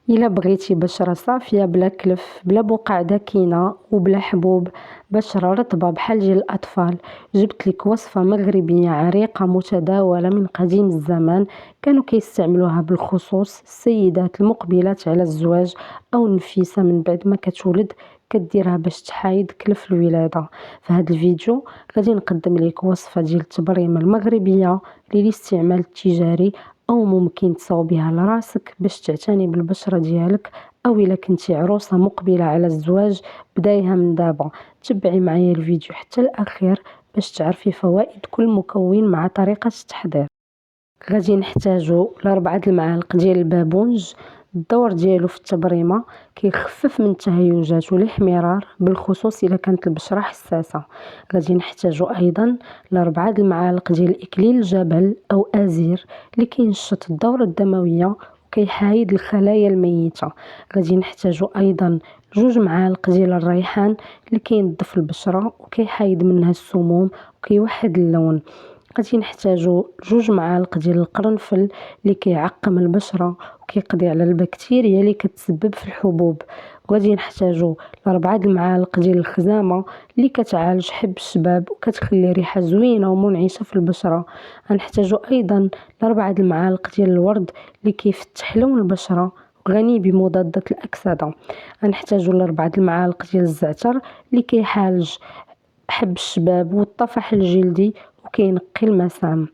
إلا بغيتي بشرة صافية بلا كلف بلا بقع داكنة وبلا حبوب، بشرة رطبة بحال ديال الأطفال، جبت لك وصفة مغربية عريقة متداولة من قديم الزمان. كانوا كيستعملوها بالخصوص السيدات المقبلات على الزواج أو النفيسة من بعد ما كتولد، كديرها باش تحايد كلف الولادة. في هذا الفيديو غادي نقدم لك وصفة ديال التبريمة المغربية للاستعمال التجاري، أو ممكن تصاوبيها لراسك باش تعتني بالبشرة ديالك، أو إلا كنتي عروسة مقبلة على الزواج بدايها من دابا. تبعي معايا الفيديو حتى الأخير باش تعرفي فوائد كل مكون مع طريقة التحضير. غادي نحتاجو ل4 المعالق ديال البابونج. الدور ديالو في التبريمة كيخفف من التهيجات والاحمرار، بالخصوص إلا كانت البشرة حساسة. غادي نحتاجو أيضا ل4 المعالق ديال الإكليل الجبل أو أزير اللي كينشط الدورة الدموية وكيحايد الخلايا الميتة. غادي نحتاجو أيضا 2 معالق ديال الريحان اللي كينظف البشرة وكيحايد منها السموم وكيوحد اللون. غادي نحتاجو 2 معالق ديال القرنفل اللي كيعقم البشرة وكيقضي على البكتيريا اللي كتسبب في الحبوب. وغادي نحتاجو 4 المعالق ديال الخزامة اللي كتعالج حب الشباب وكتخلي ريحة زوينة ومنعشة في البشرة. غنحتاجو أيضا 4 المعالق ديال الورد اللي كيفتح لون البشرة غني بمضادات الأكسدة. غنحتاجو 4 المعالق ديال الزعتر اللي كيعالج حب الشباب والطفح الجلدي وكينقي المسام.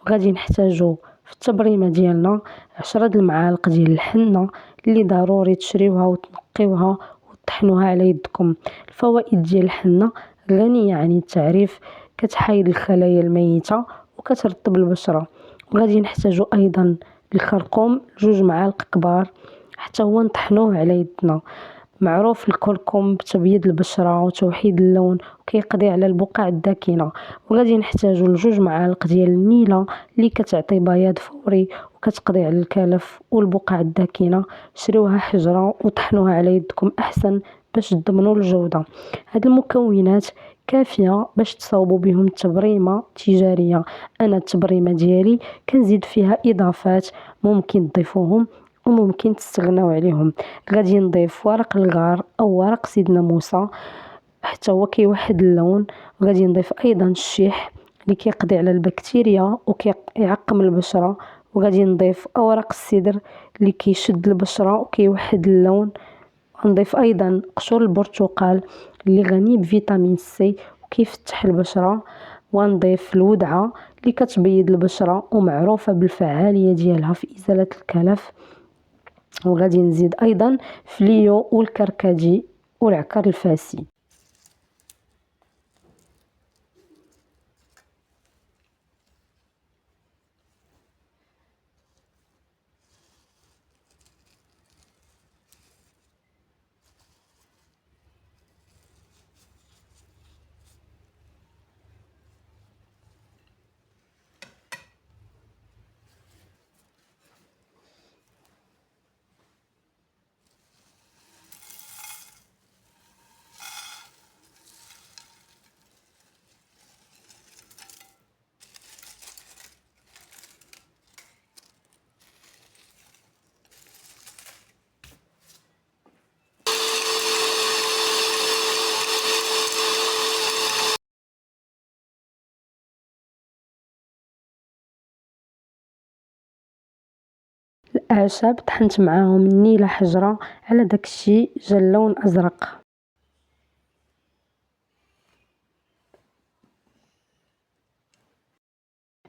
وغادي نحتاجو في التبريمه ديالنا 10 المعالق ديال الحنه اللي ضروري تشريوها وتنقيوها وتطحنوها على يدكم. الفوائد ديال الحنه غنيه عن التعريف، كتحايد الخلايا الميته وكترطب البشره. وغادي نحتاجو ايضا الخرقوم 2 معالق كبار حتى هو نطحنوه على يدنا. معروف الكركم بتبييض البشرة وتوحيد اللون وكيقضي على البقع الداكنة. وغادي نحتاجو 2 معالق ديال النيلة اللي كتعطي بياض فوري وكتقضي على الكلف والبقع الداكنة. شريوها حجرة وطحنوها على يدكم أحسن باش تضمنوا الجودة. هاد المكونات كافية باش تصاوبوا بهم تبريمة تجارية. أنا التبريمة ديالي كنزيد فيها إضافات ممكن تضيفوهم وممكن تستغناو عليهم. غادي نضيف ورق الغار أو ورق سيدنا موسى حتى هو كيوحد اللون. وغادي نضيف أيضا الشيح اللي كيقضي على البكتيريا وكيعقم البشرة. وغادي نضيف أوراق السدر اللي كيشد البشرة وكيوحد اللون. غنضيف أيضا قشور البرتقال اللي غني بفيتامين سي وكيفتح البشرة. ونضيف الودعة اللي كتبيض البشرة ومعروفة بالفعالية ديالها في إزالة الكلف. وغادي نزيد أيضا فليو والكركدي والعكر الفاسي. الأعشاب طحنت معاهم النيلة حجرة على داكشي جا اللون أزرق.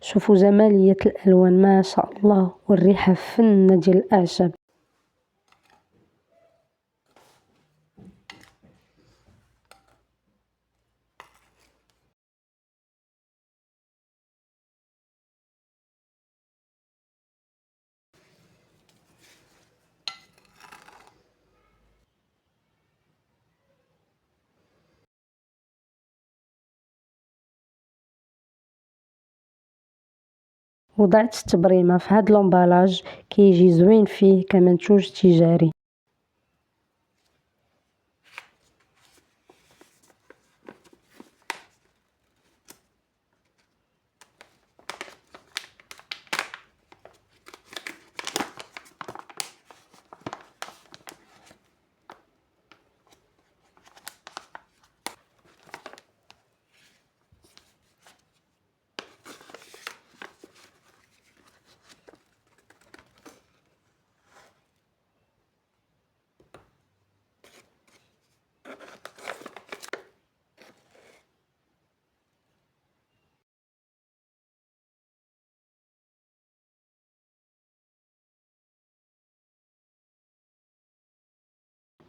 شوفوا جمالية الألوان ما شاء الله، والريحة فنة ديال الأعشاب. وضعت التبريمة في هاد لومبالاج كيجي زوين فيه كمنتوج تجاري.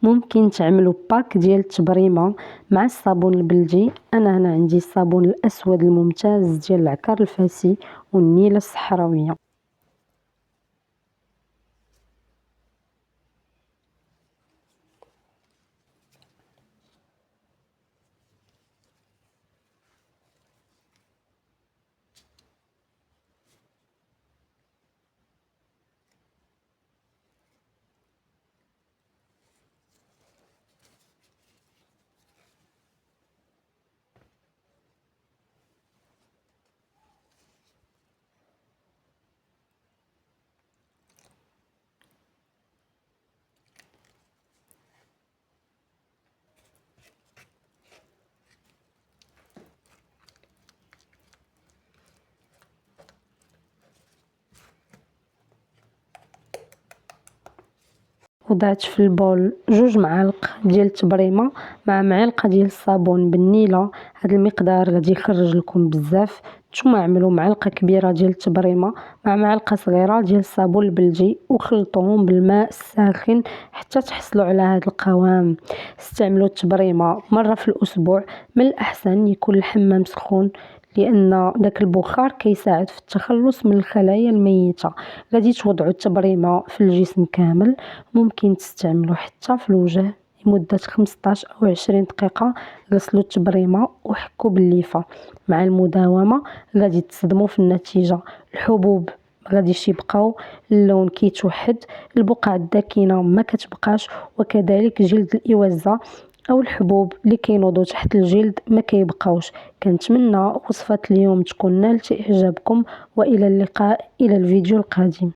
ممكن تعملوا باك ديال التبريمة مع الصابون البلدي. أنا هنا عندي الصابون الأسود الممتاز ديال العكار الفاسي والنيلة الصحراوية. وضعت في البول 2 معالق ديال التبريمه مع معلقه ديال الصابون بالنيله. هذا المقدار غادي يخرج لكم بزاف. ثم اعملوا معلقه كبيره ديال التبريمه مع معلقه صغيره ديال الصابون البلدي وخلطوهم بالماء الساخن حتى تحصلوا على هذا القوام. استعملوا التبريمه مره في الاسبوع. من الاحسن يكون الحمام سخون لان داك البخار كيساعد في التخلص من الخلايا الميته. غادي توضعوا التبريمه في الجسم كامل. ممكن تستعملوا حتى في الوجه لمدة 15 أو 20 دقيقة. غسلوا التبريمة وحكوا بالليفة. مع المداومة غادي تصدموا في النتيجة. الحبوب غاديش يبقاو، اللون كيتوحد، البقع الداكنة ما كتبقاش، وكذلك جلد الإوزة أو الحبوب اللي كينوضوا تحت الجلد ما كيبقاوش. كنتمنى وصفة اليوم تكون نالت إعجابكم، وإلى اللقاء إلى الفيديو القادم.